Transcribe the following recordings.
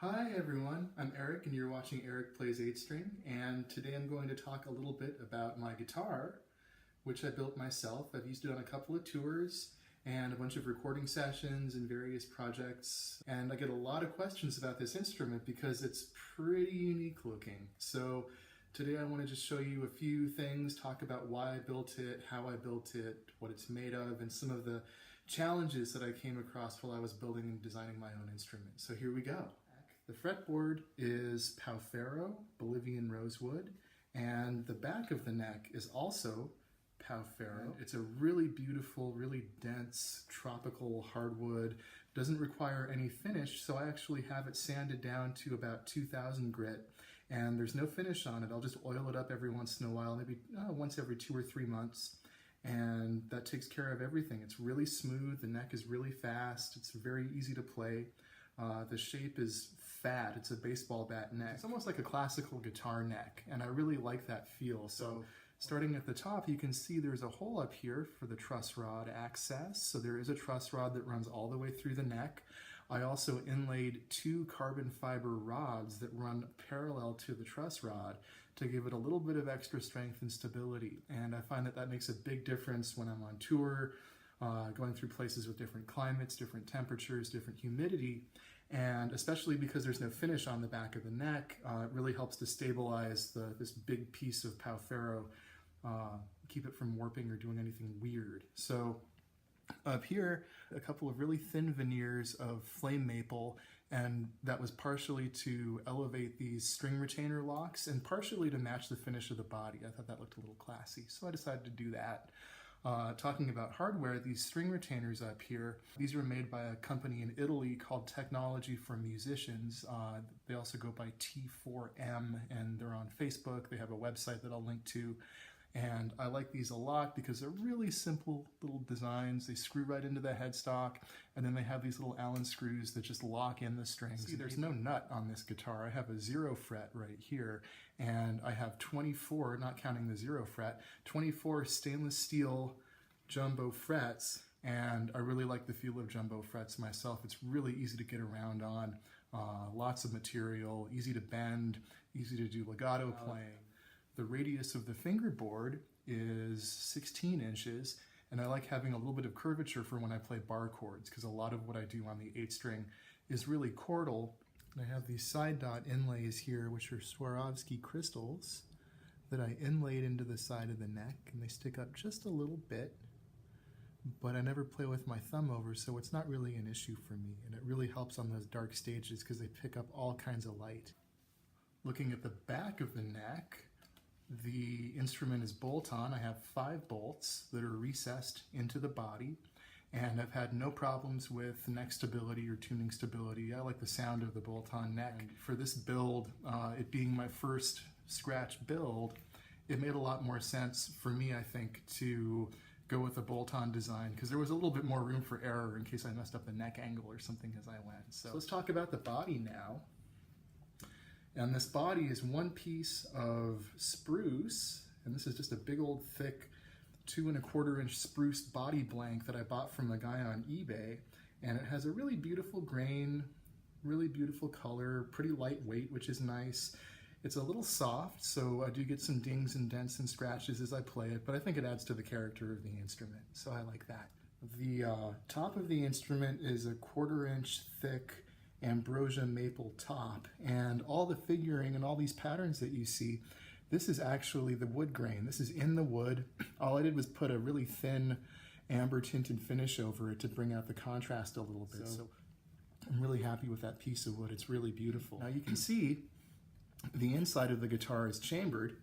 Hi everyone, I'm Eric and you're watching Eric Plays 8-String, and today I'm going to talk a little bit about my guitar, which I built myself. I've used it on a couple of tours and a bunch of recording sessions and various projects, and I get a lot of questions about this instrument because it's pretty unique looking. So today I want to just show you a few things, talk about why I built it, how I built it, what it's made of, and some of the challenges that I came across while I was building and designing my own instrument. So here we go. The fretboard is Paufero, Bolivian rosewood, and the back of the neck is also Paufero. It's a really beautiful, really dense, tropical hardwood. Doesn't require any finish, so I actually have it sanded down to about 2000 grit, and there's no finish on it. I'll just oil it up every once in a while, maybe once every 2 or 3 months, and that takes care of everything. It's really smooth, the neck is really fast, it's very easy to play. The shape is fat, it's a baseball bat neck. It's almost like a classical guitar neck, and I really like that feel. So starting at the top, you can see there's a hole up here for the truss rod access. So there is a truss rod that runs all the way through the neck. I also inlaid 2 carbon fiber rods that run parallel to the truss rod to give it a little bit of extra strength and stability. And I find that that makes a big difference when I'm on tour, going through places with different climates, different temperatures, different humidity, and especially because there's no finish on the back of the neck, it really helps to stabilize this big piece of Paufero, keep it from warping or doing anything weird. So up here, a couple of really thin veneers of flame maple, and that was partially to elevate these string retainer locks and partially to match the finish of the body. I thought that looked a little classy, so I decided to do that. Talking about hardware, these string retainers up here, these were made by a company in Italy called Technology for Musicians. They also go by T4M, and they're on Facebook. They have a website that I'll link to. And I like these a lot because they're really simple little designs. They screw right into the headstock, and then they have these little Allen screws that just lock in the strings. See, there's no nut on this guitar. I have a 0 fret right here, and I have 24, not counting the 0 fret, 24 stainless steel jumbo frets, and I really like the feel of jumbo frets myself. It's really easy to get around on, lots of material, easy to bend, easy to do legato playing. The radius of the fingerboard is 16 inches, and I like having a little bit of curvature for when I play bar chords, because a lot of what I do on the 8-string is really chordal. And I have these side dot inlays here, which are Swarovski crystals that I inlaid into the side of the neck, and they stick up just a little bit, but I never play with my thumb over, so it's not really an issue for me, and it really helps on those dark stages because they pick up all kinds of light. Looking at the back of the neck, the instrument is bolt-on. I have 5 bolts that are recessed into the body, and I've had no problems with neck stability or tuning stability. I like the sound of the bolt-on neck. And for this build, it being my first scratch build, it made a lot more sense for me, I think, to go with a bolt-on design because there was a little bit more room for error in case I messed up the neck angle or something as I went. So let's talk about the body now. And this body is one piece of spruce, and this is just a big old thick 2 1/4 inch spruce body blank that I bought from a guy on eBay, and it has a really beautiful grain, really beautiful color, pretty lightweight, which is nice. It's a little soft, so I do get some dings and dents and scratches as I play it, but I think it adds to the character of the instrument, so I like that. The top of the instrument is a 1/4 inch thick ambrosia maple top, and all the figuring and all these patterns that you see, this is actually the wood grain. This is in the wood. All I did was put a really thin amber tinted finish over it to bring out the contrast a little bit. So I'm really happy with that piece of wood. It's really beautiful. Now you can see the inside of the guitar is chambered.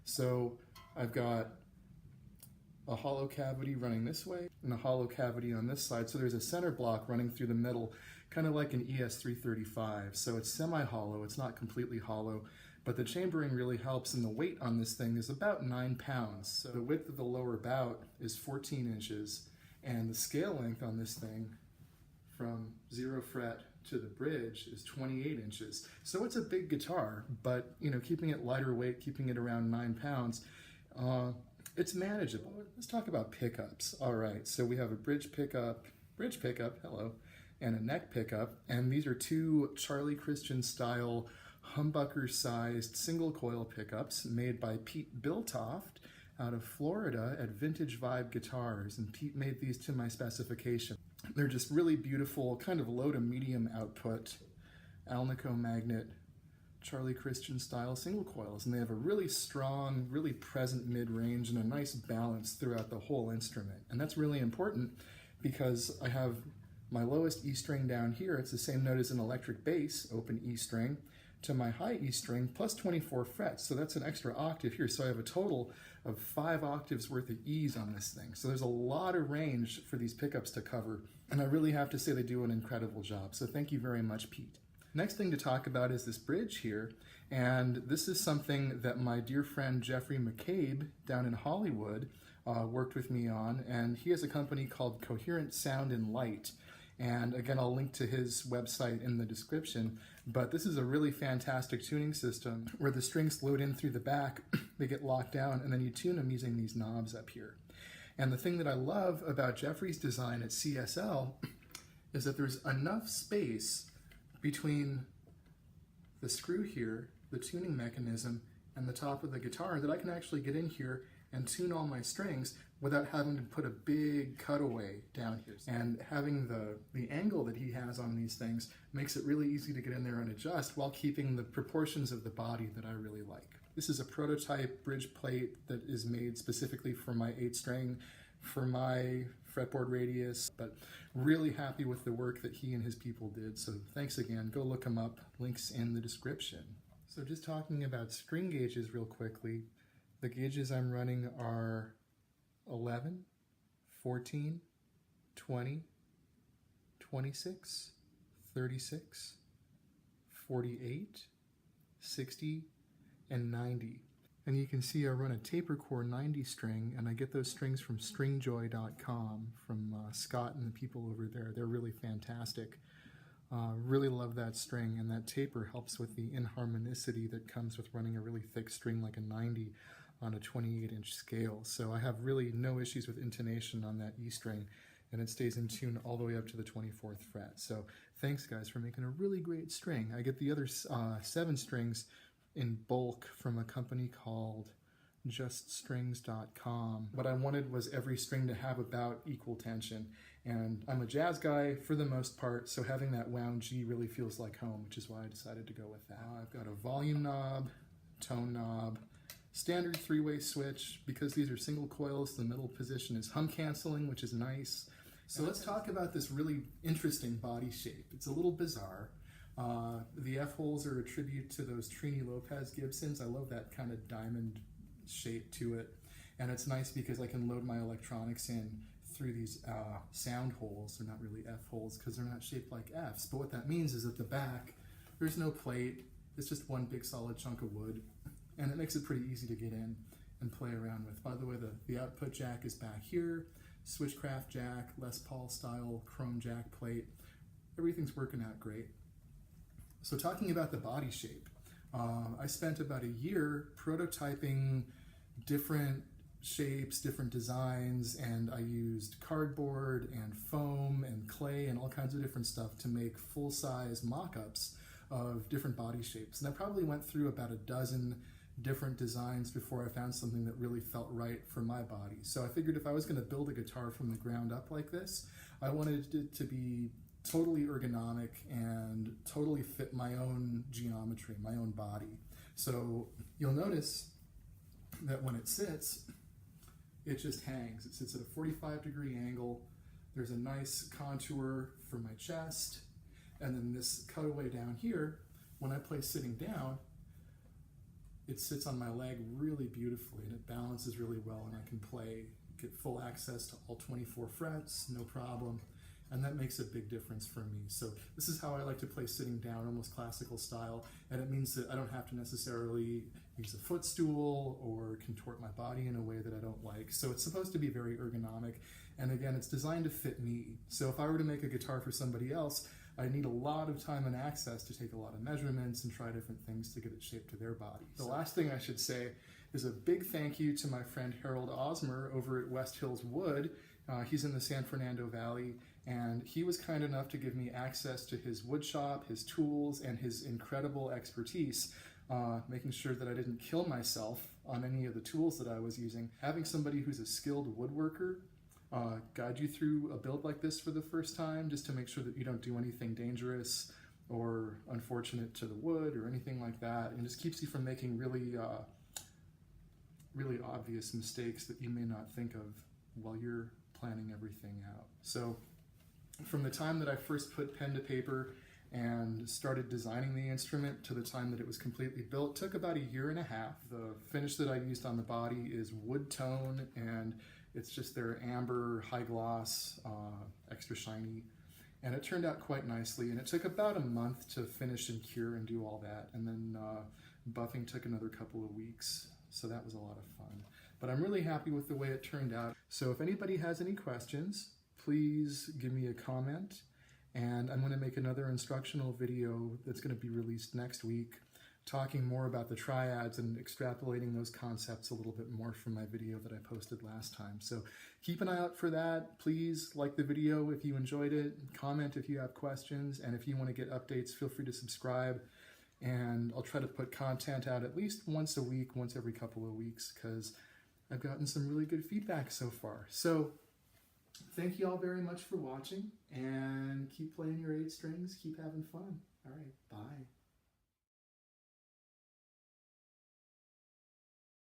So I've got a hollow cavity running this way and a hollow cavity on this side. So there's a center block running through the middle, kind of like an ES335. So it's semi-hollow, it's not completely hollow, but the chambering really helps, and the weight on this thing is about 9 pounds. So the width of the lower bout is 14 inches, and the scale length on this thing from 0 fret to the bridge is 28 inches. So it's a big guitar, but you know, keeping it lighter weight, keeping it around 9 pounds, it's manageable. Let's talk about pickups. All right, so we have a bridge pickup, hello, and a neck pickup. And these are two Charlie Christian style humbucker sized single coil pickups made by Pete Biltoft out of Florida at Vintage Vibe Guitars. And Pete made these to my specification. They're just really beautiful, kind of low to medium output Alnico magnet Charlie Christian style single coils, and they have a really strong, really present mid-range and a nice balance throughout the whole instrument. And that's really important because I have my lowest E string down here. It's the same note as an electric bass, open E string, to my high E string plus 24 frets. So that's an extra octave here. So I have a total of 5 octaves worth of E's on this thing. So there's a lot of range for these pickups to cover. And I really have to say they do an incredible job. So thank you very much, Pete. Next thing to talk about is this bridge here, and this is something that my dear friend Jeffrey McCabe down in Hollywood worked with me on, and he has a company called Coherent Sound In Light, and again I'll link to his website in the description, but this is a really fantastic tuning system where the strings load in through the back, they get locked down, and then you tune them using these knobs up here. And the thing that I love about Jeffrey's design at CSL is that there's enough space between the screw here, the tuning mechanism, and the top of the guitar that I can actually get in here and tune all my strings without having to put a big cutaway down here. And having the angle that he has on these things makes it really easy to get in there and adjust while keeping the proportions of the body that I really like. This is a prototype bridge plate that is made specifically for my 8-string, for my fretboard radius, but really happy with the work that he and his people did. So thanks again. Go look them up. Links in the description. So just talking about string gauges real quickly, the gauges I'm running are 11, 14, 20, 26, 36, 48, 60, and 90. And you can see I run a taper core 90 string, and I get those strings from Stringjoy.com from Scott and the people over there. They're really fantastic. Really love that string, and that taper helps with the inharmonicity that comes with running a really thick string like a 90 on a 28-inch scale. So I have really no issues with intonation on that E string, and it stays in tune all the way up to the 24th fret. So thanks guys for making a really great string. I get the other 7 strings in bulk from a company called juststrings.com. What I wanted was every string to have about equal tension, and I'm a jazz guy for the most part, so having that wound G really feels like home, which is why I decided to go with that. I've got a volume knob, tone knob, standard 3-way switch. Because these are single coils, the middle position is hum canceling, which is nice. So let's talk about this really interesting body shape. It's a little bizarre. The F-holes are a tribute to those Trini Lopez Gibsons. I love that kind of diamond shape to it. And it's nice because I can load my electronics in through these sound holes. They're not really F-holes because they're not shaped like Fs. But what that means is at the back, there's no plate. It's just one big solid chunk of wood. And it makes it pretty easy to get in and play around with. By the way, the output jack is back here. Switchcraft jack, Les Paul style chrome jack plate. Everything's working out great. So talking about the body shape, I spent about a year prototyping different shapes, different designs, and I used cardboard and foam and clay and all kinds of different stuff to make full-size mock-ups of different body shapes. And I probably went through about a dozen different designs before I found something that really felt right for my body. So I figured if I was going to build a guitar from the ground up like this, I wanted it to be totally ergonomic and totally fit my own geometry, my own body. So you'll notice that when it sits, it just hangs. It sits at a 45-degree angle. There's a nice contour for my chest, and then this cutaway down here, when I play sitting down, it sits on my leg really beautifully, and it balances really well, and I can get full access to all 24 frets, no problem. And that makes a big difference for me. So this is how I like to play sitting down, almost classical style, and it means that I don't have to necessarily use a footstool or contort my body in a way that I don't like. So it's supposed to be very ergonomic, and again, it's designed to fit me. So if I were to make a guitar for somebody else, I need a lot of time and access to take a lot of measurements and try different things to get it shaped to their body. The last thing I should say is a big thank you to my friend Harold Osmer over at West Hills Wood. He's in the San Fernando Valley, And he was kind enough to give me access to his wood shop, his tools, and his incredible expertise, making sure that I didn't kill myself on any of the tools that I was using. Having somebody who's a skilled woodworker guide you through a build like this for the first time, just to make sure that you don't do anything dangerous or unfortunate to the wood or anything like that, and just keeps you from making really obvious mistakes that you may not think of while you're planning everything out. So from the time that I first put pen to paper and started designing the instrument to the time that it was completely built took about 1.5 years. The finish that I used on the body is wood tone, and it's just their amber, high gloss, extra shiny. And it turned out quite nicely, and it took about a month to finish and cure and do all that. And then buffing took another couple of weeks, so that was a lot of fun. But I'm really happy with the way it turned out. So if anybody has any questions, please give me a comment, and I'm going to make another instructional video that's going to be released next week, talking more about the triads and extrapolating those concepts a little bit more from my video that I posted last time. So keep an eye out for that. Please like the video if you enjoyed it, comment if you have questions, and if you want to get updates, feel free to subscribe. And I'll try to put content out at least once a week, once every couple of weeks, because I've gotten some really good feedback so far. So thank you all very much for watching, and keep playing your 8 strings, keep having fun. All right, bye.